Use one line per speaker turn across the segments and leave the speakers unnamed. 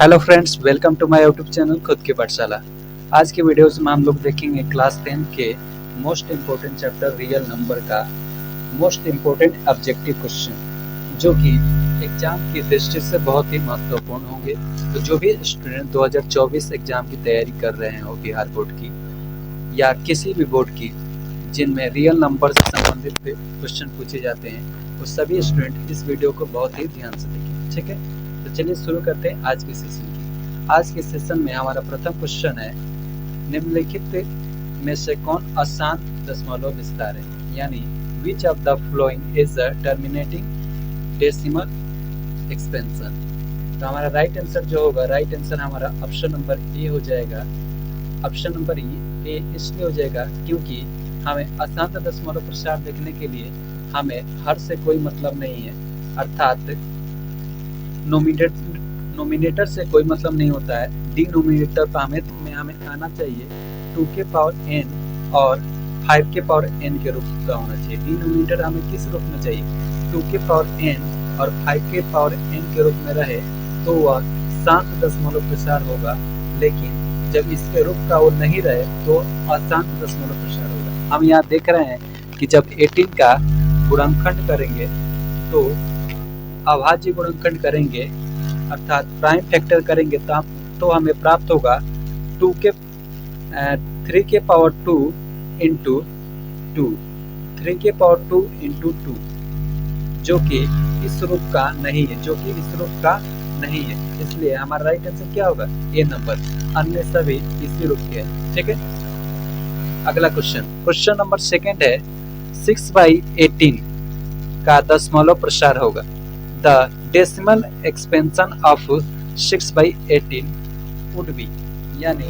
Hello friends, welcome to my YouTube channel खुद की पाठशाला। आज के वीडियोस में हम लोग देखेंगे क्लास 10 के most important chapter real number का मोस्ट इम्पोर्टेंट ऑब्जेक्टिव क्वेश्चन, जो कि एग्जाम की दृष्टि से बहुत ही महत्वपूर्ण होंगे। तो जो भी स्टूडेंट 2024 एग्जाम की तैयारी कर रहे हैं, वो बिहार बोर्ड की या किसी भी बोर्ड की जिनमें रियल नंबर से संबंधित क्वेश्चन पूछे जाते हैं, वो सभी स्टूडेंट इस वीडियो को बहुत ही ध्यान से देखें। ठीक है, तो चलिए शुरू करते हैं आज के सेशन की। आज के सेशन में हमारा प्रथम क्वेश्चन है, निम्नलिखित में से कौन आसान दशमलव विस्तार है, यानी विच of the following is the terminating decimal expansion. तो हमारा राइट आंसर जो होगा, राइट आंसर हमारा ऑप्शन नंबर ए हो जाएगा। ऑप्शन नंबर ए इसलिए हो जाएगा क्योंकि हमें अशांत दशमलव प्रसार देखने के लिए हमें हर से कोई मतलब नहीं है, अर्थात नोमिनेटर से कोई मतलब नहीं होता है। डिनोमिनेटर पर हमें आना चाहिए 2 के पावर n और 5 के पावर n के रूप का होना चाहिए। डिनोमिनेटर हमें किस रूप में चाहिए? 2 के पावर n और 5 के पावर n के रूप में रहे तो वह शांत दशमलव प्रसार होगा, लेकिन जब इसके रूप का वो नहीं रहे तो अशांत दशमलव प्रसार होगा। हम यहाँ देख रहे हैं कि जब 18 का गुणनखंड करेंगे तो अभाज्य गुणनखंड करेंगे, अर्थात प्राइम फैक्टर करेंगे तो हमें प्राप्त होगा 3 के पावर 2 इंटू 2, 3 के पावर 2 इंटू 2, जो कि इस रूप का नहीं है, इसलिए हमारा राइट आंसर क्या होगा? ए नंबर। अन्य सभी इसी रूप के हैं। ठीक है, अगला क्वेश्चन नंबर सेकंड है, 6/18 का दशमलव प्रसार होगा। The decimal expansion of 6/18 would be, यानी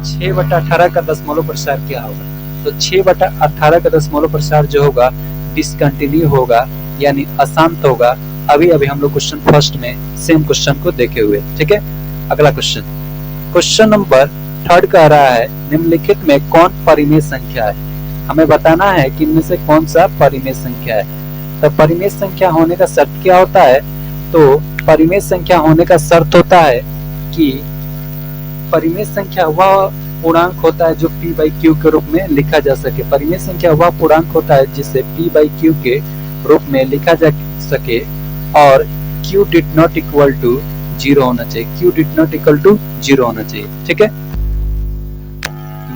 6/18 का दशमलव प्रसार क्या होगा? तो 6/18 का दशमलव प्रसार जो होगा डिसकंटिन्यू होगा, यानी अशांत होगा। अभी हम लोग क्वेश्चन फर्स्ट में सेम क्वेश्चन को देखे हुए। ठीक है, अगला क्वेश्चन नंबर थर्ड कह रहा है, निम्नलिखित में कौन परिमेय संख्या है? हमें बताना है कि इनमें से कौन सा परिमेय संख्या है। तो परिमेय संख्या होने का शर्त क्या होता है? तो परिमेय संख्या होने का शर्त होता है कि परिमेय संख्या वह पूर्णांक होता है जो p/q के रूप में लिखा जा सके। परिमेय संख्या वह पूर्णांक होता है जिसे p/q के रूप में लिखा जा सके और q did not equal to 0 होना चाहिए। ठीक है,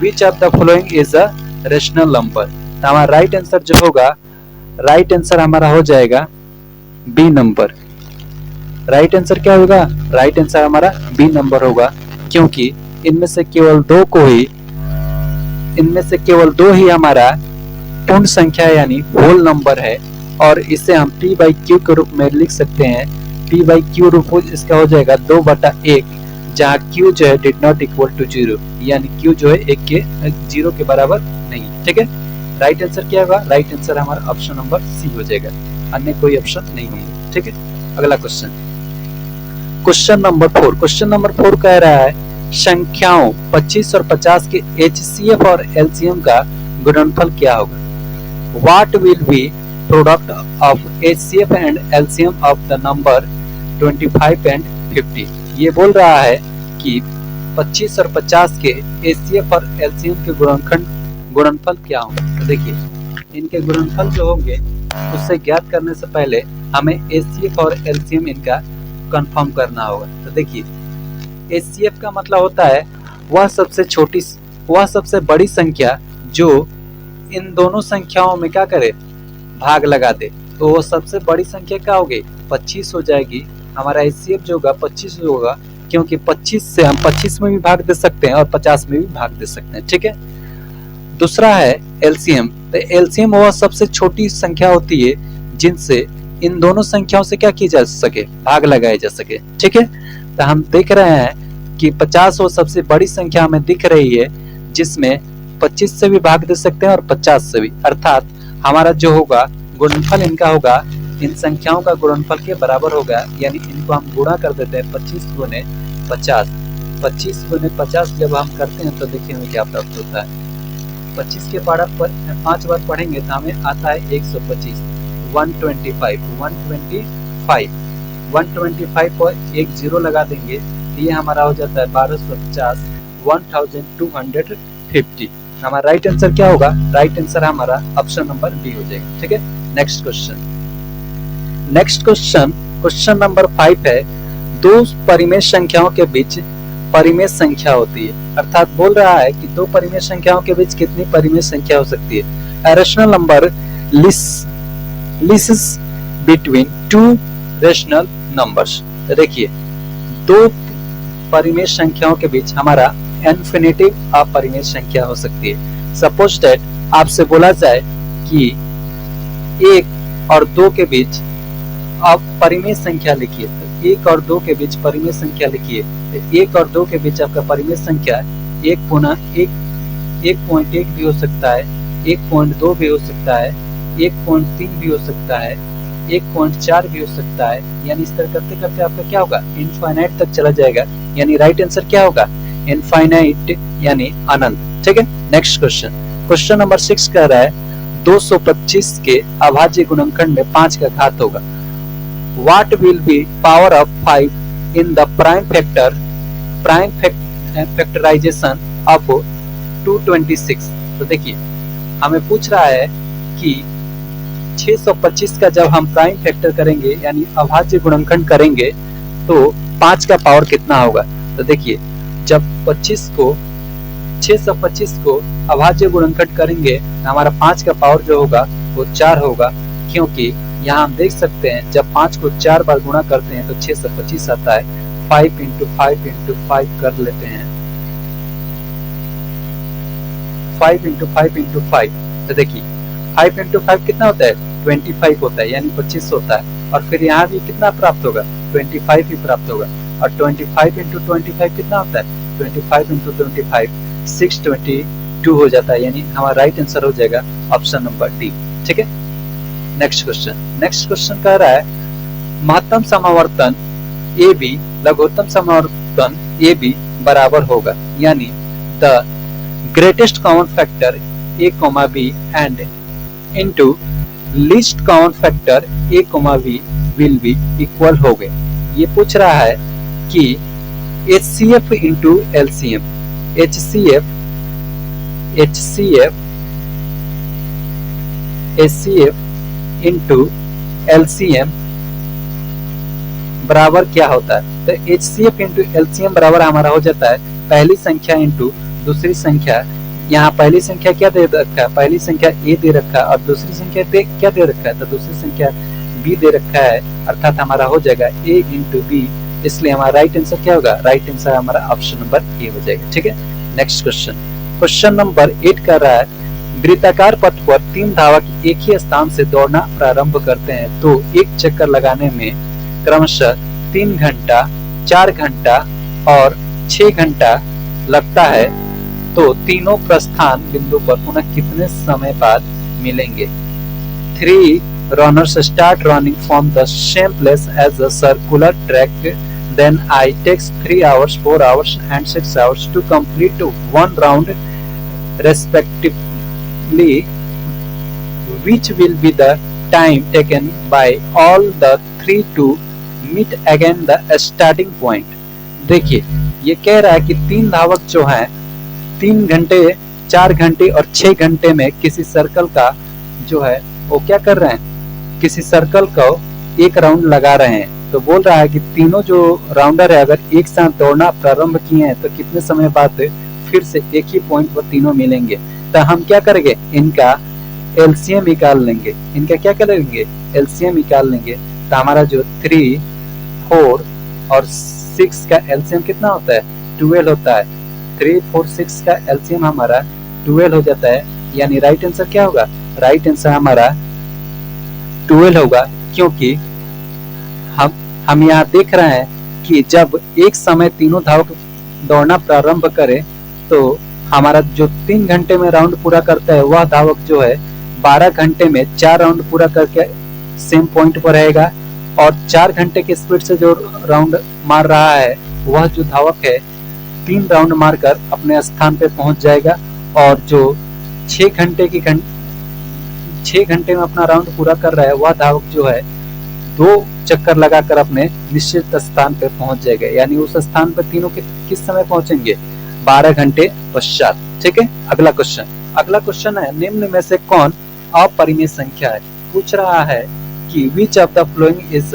which of the following is a rational number? तो हमारा राइट आंसर जो होगा, राइट आंसर हमारा हो जाएगा बी नंबर। राइट आंसर क्या होगा? राइट आंसर हमारा बी नंबर होगा, क्योंकि इनमें से केवल दो ही हमारा पूर्ण संख्या यानी होल नंबर है, और इसे हम p/q के रूप में लिख सकते हैं। p/q रूप इसका हो जाएगा 2/1, जहाँ q जो है डिड नॉट इक्वल टू 0, यानी q जो है 0 के बराबर नहीं। ठीक है, राइट आंसर क्या होगा? राइट आंसर हमारा ऑप्शन नंबर सी हो जाएगा, अन्य कोई ऑप्शन नहीं होंगे। ठीक है, अगला क्वेश्चन नंबर 4 कह रहा है, संख्याओं 25 और 50 के HCF और LCM का गुणनफल क्या होगा? What will be product of HCF and LCM of the number 25 and 50? ये बोल रहा है कि 25 और 50 के HCF और LCM के गुणनफल क्या होंगे। तो देखिए, इनके गुणनफल जो होंगे उससे ज्ञात करने से पहले हमें HCF और LCM इनका कंफर्म करना होगा। तो देखिए, HCF का मतलब होता है वह सबसे बड़ी संख्या जो इन दोनों संख्याओं में क्या करे? भाग लगा दे। तो वो सबसे बड़ी संख्या क्या होगी? 25 हो जाएगी। हमारा HCF जो होगा 25 होगा, क्योंकि 25 से हम 25 में भी भाग दे सकते हैं और 50 में भी भाग दे सकते हैं। ठीक है, दूसरा है LCM। तो LCM वह सबसे छोटी संख्या होती है जिनसे इन दोनों संख्याओं से क्या की जा सके? भाग लगाए जा सके। ठीक है, तो हम देख रहे हैं कि 50 वो सबसे बड़ी संख्या हमें दिख रही है, जिसमें 25 से भी भाग दे सकते हैं और 50 से भी, अर्थात हमारा जो होगा गुणनफल इनका होगा इन संख्याओं का गुणनफल के बराबर होगा, यानी इनको हम गुणा कर देते हैं 25 गुने 50 जब हम करते हैं तो देखिए हमें क्या प्राप्त होता है। 25 के पारा पर 5 बार पढ़ेंगे तो हमें आता है 125, 125 पर एक 0 लगा देंगे ये हमारा हो जाता है 1250 1250। हमारा राइट आंसर क्या होगा? राइट आंसर हमारा ऑप्शन नंबर बी हो जाएगा। ठीक है, next question. Next question number 5 है, दो परिमेय संख्याओं के बीच परिमेय संख्या होती है। अर्थात बोल रहा है कि दो परिमेय संख्याओं के बीच कितनी परिमेय संख्या हो सकती है। A rational number lists between two rational numbers। तो देखिए, दो परिमेय संख्याओं के बीच हमारा इन्फिनिटिव अपरिमेय संख्या हो सकती है। सपोज दैट आपसे बोला जाए कि 1 और 2 के बीच आप परिमेय संख्या लिखिए, तो 1 और 2 के बीच परिमेय संख्या लिखिए। तो 1 और 2 के बीच आपका परिमेय संख्या 1.1 भी हो सकता है, 1.2 भी हो सकता है, 1.3 भी हो सकता है, 1.4 भी हो सकता है। यानी इस तरह करते करते आपका क्या होगा? इनफाइनाइट तक चला जाएगा। यानी राइट आंसर क्या होगा? इनफाइनाइट यानी अनंत। ठीक है, नेक्स्ट क्वेश्चन नंबर 6 कह रहा है 225 के अभाज्य गुणनखंड में 5 का घात होगा। What will be power of 5 in the prime factorization of 226? तो देखिए, हमें पूछ रहा है कि 625 का जब हम प्राइम फैक्टर करेंगे यानी अभाज्य गुणनखंड करेंगे तो 5 का पावर कितना होगा। तो देखिए, जब 625 को अभाज्य गुणनखंड करेंगे हमारा 5 का पावर जो होगा वो 4 होगा, क्योंकि यहाँ हम देख सकते हैं जब 5 को 4 बार गुणा करते हैं तो 625 आता है। 5 × 5 × 5 कर लेते हैं, 5 × 5 × 5। तो देखिए 5 × 5 कितना होता है? 25 होता है, यानी 25 होता है। और फिर यहाँ भी कितना प्राप्त होगा? 25 ही प्राप्त होगा। और 25 × 25 कितना होता है? 25 × 25 622 हो जाता है। यानी हमारा राइट आंसर हो जाएगा ऑप्शन नंबर डी। ठीक है, नेक्स्ट क्वेश्चन कह रहा है महत्तम समावर्तन ए बी लघुत्तम समावर्तन ए बी बराबर होगा। यानी the greatest common factor a, b and into least common factor a, b will be equal हो गए। ये पूछ रहा है कि HCF into LCM, HCF into LCM बराबर क्या होता है। तो HCF into LCM बराबर हमारा हो जाता है पहली संख्या इंटू दूसरी संख्या। यहाँ पहली संख्या क्या दे रखा है? पहली संख्या a दे रखा है और दूसरी संख्या क्या दे रखा है? तो दूसरी संख्या b दे रखा है, अर्थात हमारा हो जाएगा a × b। इसलिए हमारा राइट आंसर क्या होगा? राइट आंसर हमारा ऑप्शन नंबर ए हो जाएगा। ठीक है, नेक्स्ट क्वेश्चन नंबर 8 कर रहा है वृत्ताकार पथ पर 3 धावक एक ही स्थान से दौड़ना प्रारंभ करते हैं तो एक चक्कर लगाने में क्रमशः 3 घंटा, 4 घंटा और 6 घंटा लगता है, तो तीनों प्रस्थान बिंदु पर पुनः कितने समय बाद मिलेंगे। 3 runners start running from the same place as a circular track, then I takes 3 hours, 4 hours and 6 hours to complete one round respectively. Which will be the time taken by all the 3 to meet again the starting point? देखिए, ये कह रहा है कि 3 धावक जो हैं 3 घंटे, 4 घंटे और 6 घंटे में किसी सर्कल का जो है वो क्या कर रहे हैं? किसी सर्कल को एक राउंड लगा रहे हैं। तो बोल रहा है कि तीनों जो राउंडर है अगर एक साथ दौड़ना प्रारंभ किए हैं तो कितने समय बाद फिर से एक ही पॉइंट पर तीनों मिलेंगे। तो हम क्या करेंगे? इनका एलसीएम निकाल लेंगे। इनका क्या करेंगे? एलसीएम निकाल लेंगे। तो हमारा जो 3, 4 और 6 का एलसीएम कितना होता है? 12 होता है। 3, 4, 6 का एलसीएम हमारा 12 हो जाता है। यानी राइट आंसर क्या होगा? राइट आंसर हमारा 12 होगा, क्योंकि हम यहाँ देख रहे हैं कि जब एक समय तीनों धावक दौड़ना प्रारंभ करे तो हमारा जो 3 घंटे में राउंड पूरा करता है वह धावक जो है 12 घंटे में 4 राउंड पूरा करके सेम पॉइंट पर रहेगा, और 4 घंटे के स्पीड से जो राउंड मार रहा है वह जो धावक है 3 राउंड मारकर अपने स्थान पे पहुंच जाएगा, और जो 6 घंटे में अपना राउंड पूरा कर रहा है वह धावक जो है 2 चक्कर लगाकर अपने निश्चित स्थान पे पहुंच जाएगा, यानी उस स्थान पर तीनों के किस समय पहुंचेंगे, 12 घंटे पश्चात। ठीक है, अगला क्वेश्चन है निम्न में से कौन अपरिमेय संख्या है। पूछ रहा है कि which of the following is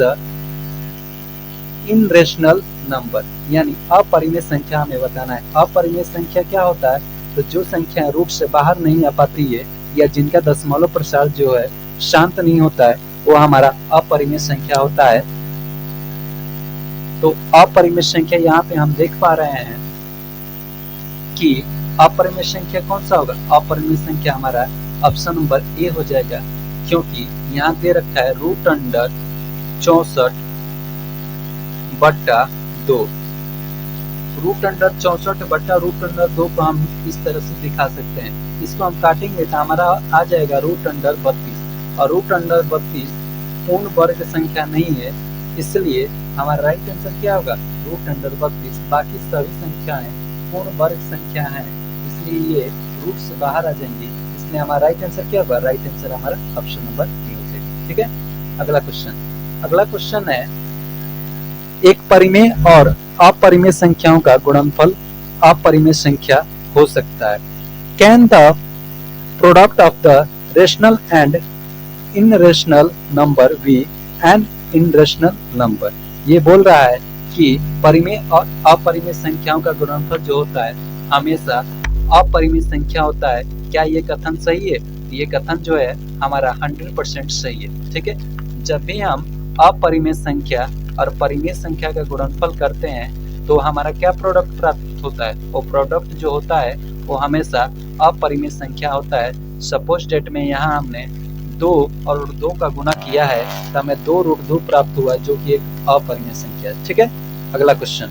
irrational number, यानी अपरिमेय संख्या हमें बताना है। अपरिमेय संख्या क्या होता है, तो जो संख्या रूट से बाहर नहीं आ पाती है या जिनका दशमलव प्रसार जो है शांत नहीं होता है, वो हमारा अपरिमेय संख्या होता है। तो अपरिमेय संख्या यहाँ पे हम देख पा रहे हैं कि अपरिमेय संख्या कौन सा होगा। अपरिमेय संख्या हमारा ऑप्शन नंबर ए हो जाएगा, क्योंकि यहाँ दे रखा है √64/2। √64/2 को हम इस तरह से दिखा सकते हैं। इसको हम काटेंगे तो हमारा आ जाएगा √32, और √32 पूर्ण वर्ग संख्या नहीं है, इसलिए हमारा राइट आंसर क्या होगा, √32। बाकी सभी संख्याएं पूर्ण वर्ग संख्या है, इसलिए ये रूट से बाहर आ जाएंगी, इसलिए हमारा राइट आंसर क्या होगा, राइट आंसर हमारा ऑप्शन नंबर डी हो जाएगा। ठीक है, अगला क्वेश्चन है एक परिमेय और अपरिमेय संख्याओं का गुणनफल अपरिमेय संख्या हो सकता है। Can the product of the rational and irrational number be an irrational number. ये बोल रहा है कि परिमेय और अपरिमेय संख्याओं का गुणनफल जो होता है हमेशा अपरिमेय संख्या होता है। क्या ये कथन सही है? ये कथन जो है हमारा 100% सही है। ठीक है, जब भी हम अपरिमेय संख्या और परिमेय संख्या का गुणनफल करते हैं तो हमारा क्या प्रोडक्ट प्राप्त होता है, वो प्रोडक्ट जो होता है वो हमेशा अपरिमेय संख्या होता है। सपोज डेट में यहाँ हमने 2 और √2 का गुना किया है तो हमें 2√2 प्राप्त हुआ, जो कि एक अपरिमेय संख्या है। ठीक है, अगला क्वेश्चन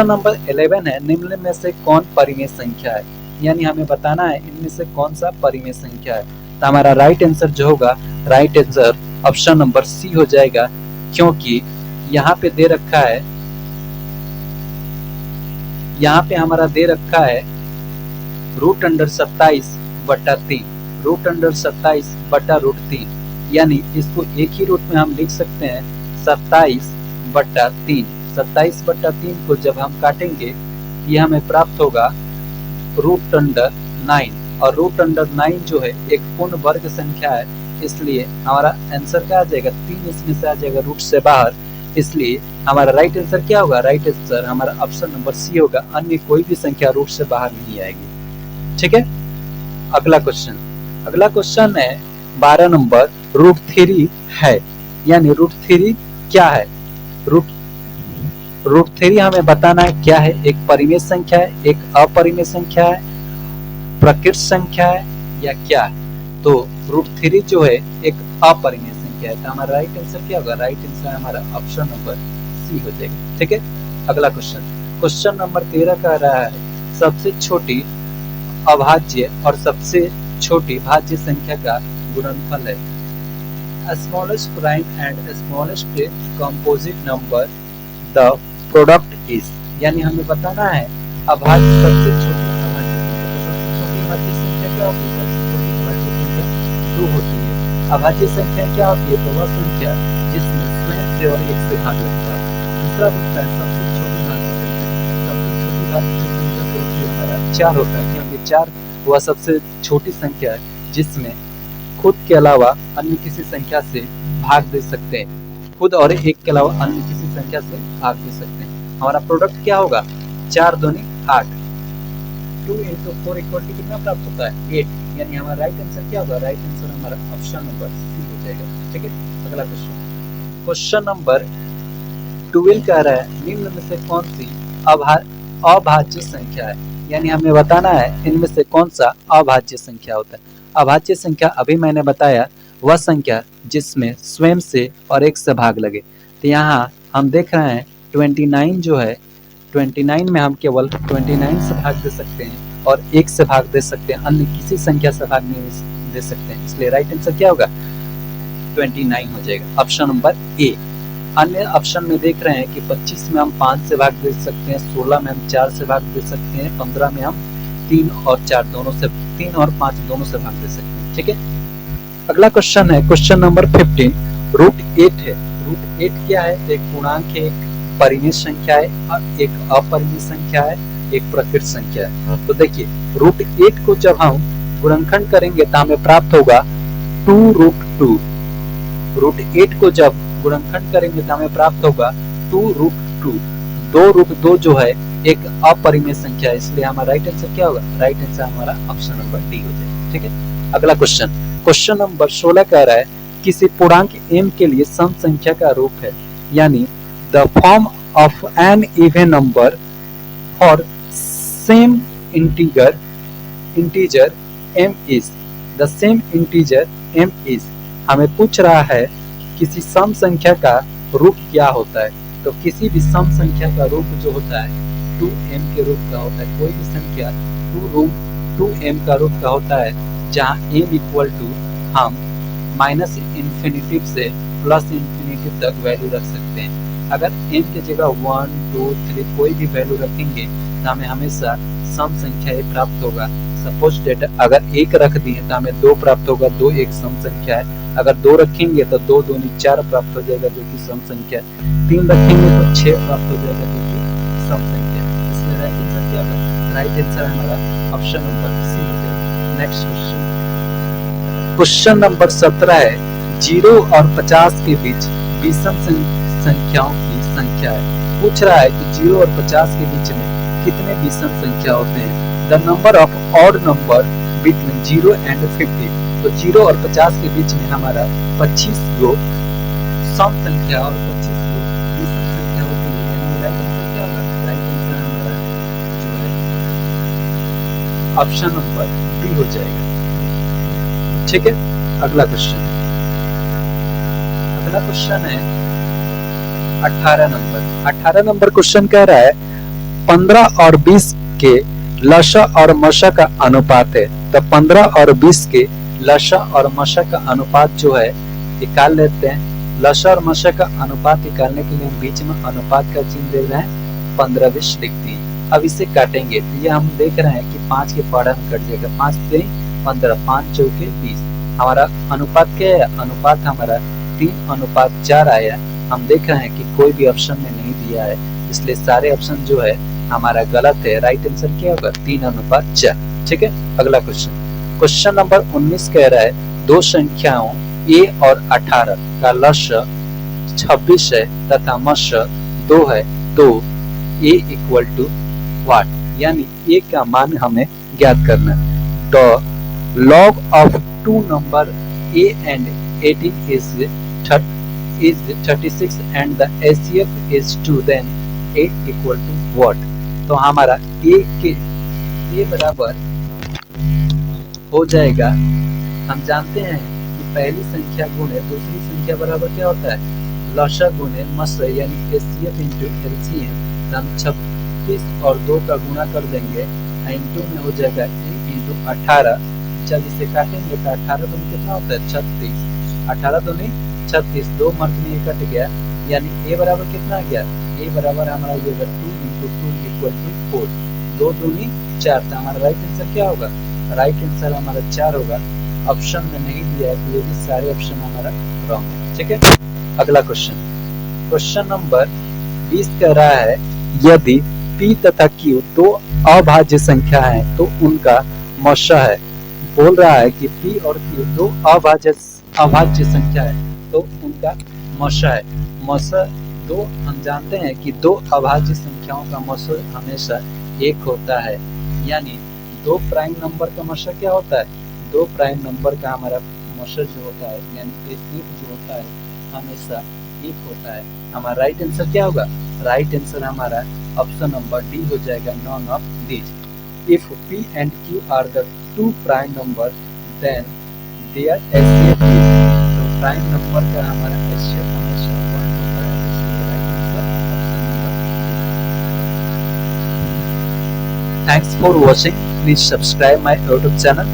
नंबर 11 है निम्न में से कौन परिमेय संख्या है, यानी हमें बताना है इनमें से कौन सा परिमेय संख्या है। तो हमारा राइट आंसर जो होगा, right answer option number C हो जाएगा, क्योंकि यहाँ पे दे रखा है, यहाँ पे हमारा दे रखा है √27/3, √27/√3, यानी इसको एक ही रूट में हम लिख सकते हैं 27/3। 27/3 को जब हम काटेंगे ये हमें प्राप्त होगा √9, और √9 जो है एक पूर्ण वर्ग संख्या है, इसलिए हमारा आंसर क्या आ जाएगा, 3 इसमें से आ जाएगा रूट से बाहर, इसलिए हमारा राइट आंसर क्या होगा, राइट आंसर हमारा ऑप्शन नंबर सी होगा, अन्य कोई भी संख्या रूट से बाहर नहीं आएगी। ठीक है, अगला क्वेश्चन है 12 नंबर, √3 है, यानी √3 क्या है। √3 हमें बताना है क्या है, एक परिमेय संख्या है, एक अपरिमेय संख्या है, प्रकृत संख्या है या क्या है। तो √3 जो है एक अपरिमेय संख्या है, तो हमारा राइट आंसर क्या होगा, राइट आंसर हमारा ऑप्शन नंबर सी हो जाएगा। ठीक है, अगला क्वेश्चन नंबर 13 कह रहा है सबसे छोटी अभाज्य और सबसे छोटी भाज्य संख्या का गुणनफल है। Smallest prime and smallest composite number the product is, यानी हमें बताना है अभाज्य सबसे छोटी अभाज्य संख्या क्या होती है, सबसे छोटी अभाज्य संख्या 2 होती है। अभाज्य संख्या क्या होती है, तो वह संख्या जिसमें स्वयं से और 1 से भाग होता है। दूसरा होता है सबसे छोटी भाज्य संख्या, सबसे छोटी भाज्य संख्या तो हमारा 4 होता है, क्योंकि 4 वह सबसे छोटी संख्या है जिसमें खुद के अलावा अन्य किसी संख्या से भाग दे सकते हैं, खुद और 1 के अलावा अन्य किसी संख्या से भाग दे सकते हैं। हमारा प्रोडक्ट क्या होगा, 4 दूनी 8, 2 × 4 = कितना प्राप्त होता है, 8, यानी हमारा राइट आंसर क्या होगा, राइट आंसर हमारा ऑप्शन नंबर सी हो जाएगा। ठीक है, अगला क्वेश्चन नंबर 12 कह रहा है निम्न में से कौन सी अभाज्य संख्या है, यानी हमें बताना है इनमें से कौन सा अभाज्य संख्या होता है। अभाज्य संख्या अभी मैंने बताया वह संख्या जिसमें स्वयं से और 1 से भाग लगे। तो यहाँ हम देख रहे हैं 29 जो है, 29 में हम केवल 29 से भाग दे सकते हैं और 1 से भाग दे सकते हैं, अन्य किसी संख्या से भाग नहीं दे सकते हैं, इसलिए राइट आंसर क्या होगा, 29 हो जाएगा, ऑप्शन नंबर ए। अन्य ऑप्शन में देख रहे हैं कि 25 में हम 5 से भाग दे सकते हैं, 16 में हम 4 से भाग दे सकते हैं, 15 में हम 3 और 4 दोनों से, 3 और 5 दोनों से भाग दे सकते हैं। ठीक है, अगला क्वेश्चन है क्वेश्चन नंबर 15, √8 है। रूट 8 क्या है? एक पूर्णांक है, एक परिमेय संख्या है, एक अपरिमेय संख्या है, एक प्रकृत संख्या है। तो देखिए रूट 8 को जब हम गुणनखंड करेंगे तो हमें प्राप्त होगा 2√2। रूट 8 को जब गुणनखंड करेंगे तो हमें प्राप्त होगा 2√2। 2√2 जो है एक अपरिमेय संख्या है, इसलिए हमारा राइट आंसर क्या होगा? राइट आंसर हमारा ऑप्शन नंबर डी हो जाएगा। ठीक है, अगला क्वेश्चन नंबर 16 कह रहा है किसी पूर्णांक m के लिए सम संख्या का रूप है, यानी the form of an even number और same integer m is the same integer m is. हमें पूछ रहा है किसी सम संख्या का रूप क्या होता है। तो किसी भी सम संख्या का रूप जो होता है 2m के रूप का होता है। कोई भी संख्या 2m का रूप का होता है, जहाँ m इक्वल टू हम माइनस इन्फिनिटी से प्लस इन्फिनिटी तक वैल्यू रख सकते हैं। अगर m की जगह 1, 2, 3 कोई भी वैल्यू रखेंगे तो हमें हमेशा सम संख्या ही प्राप्त होगा। सपोज डेट अगर 1 रख दिए तो हमें 2 प्राप्त होगा, 2 एक सम संख्या है। अगर 2 रखेंगे तो 2 दूनी 4 प्राप्त हो जाएगा जो कि सम संख्या है। 3 रखेंगे तो 6 प्राप्त हो जाएगा जो कि सम संख्या है। इसलिए राइट आंसर क्या होगा? राइट आंसर हमारा ऑप्शन नंबर सी हो जाएगा। नेक्स्ट क्वेश्चन नंबर 17 है 0 और 50 के बीच विषम संख्याओं की संख्या है। पूछ रहा है कि 0 और 50 के बीच में कितने विषम संख्या होते हैं। The number of odd number between 0 and 50। तो 0 और 50 के बीच में हमारा 25 गो सम संख्या और 25 गो विषम संख्या होती है। यानी राइट आंसर क्या होगा? राइट आंसर हमारा जो है ऑप्शन नंबर बी हो जाएगा। ठीक है, अगला क्वेश्चन है 18 नंबर क्वेश्चन कह रहा है 15 और 20 के लसा और मसा का अनुपात है। तो 15 और 20 के लसा और मसा का अनुपात जो है निकाल लेते हैं। लसा और मसा का अनुपात निकालने के लिए हम बीच में अनुपात का चिन्ह दे रहे हैं, 15-20 लिख दिए। अब इसे काटेंगे तो ये हम देख रहे हैं कि 5 के पहाड़ा में कट जाएगा। 5 3 15, 5 चौके 20। हमारा अनुपात क्या है? अनुपात हमारा 3:4 आया। हम देख रहे हैं कि कोई भी ऑप्शन में नहीं दिया है, इसलिए सारे ऑप्शन जो है हमारा गलत है। राइट आंसर क्या होगा? 3:4। ठीक है, अगला क्वेश्चन नंबर 19 कह रहा है दो संख्याओं a और 18 का लस्य 26 है तथा मस्य 2 है, तो a इक्वल टू व्हाट? यानी a का मान हमें ज्ञात करना है। The log of 2 number a and 18 is 36 and the HCF is 2, then a equal to what? तो हमारा a बराबर हो जाएगा, हम जानते हैं कि पहली संख्या गुणे दूसरी संख्या बराबर क्या होता है? लसा गुणे मस्य, यानी HCF इंटू LCM। हम 26 और 2 का गुणा कर देंगे, इंटू में हो जाएगा a इंटू 18। जब इसे काटेंगे तो 18 दूनी कितना होता है? 36। 18 दूनी 36, 2 मार्क में कट गया, यानी a बराबर कितना आ गया? a बराबर हमारा ये 2 इंटू 2 इक्वल टू 4। 2 दूनी 4, तो हमारा राइट आंसर क्या होगा? राइट आंसर हमारा 4 होगा। ऑप्शन में नहीं दिया है तो ये भी सारे ऑप्शन हमारा रॉन्ग है। ठीक है, अगला क्वेश्चन नंबर 20 कह रहा है यदि p तथा q दो अभाज्य संख्या है तो उनका मस्य है। बोल रहा है कि p और q दो अभाज्य संख्या है तो उनका मस्य है। मस्य दो, हम जानते हैं कि दो अभाज्य संख्याओं का मस्य हमेशा 1 होता है। यानी 2 प्राइम नंबर का मस्य क्या होता है? 2 प्राइम नंबर का हमारा मस्य जो होता है, यानी HCF जो होता है हमेशा 1 होता है। हमारा राइट आंसर क्या होगा? राइट आंसर हमारा ऑप्शन नंबर डी हो जाएगा, none of these. If p and q are the 2 prime number then their HCF is, तो प्राइम नंबर का हमारा HCF हमेशा 1 होता है, इसलिए right answer option number. Thanks for watching, please subscribe my YouTube channel.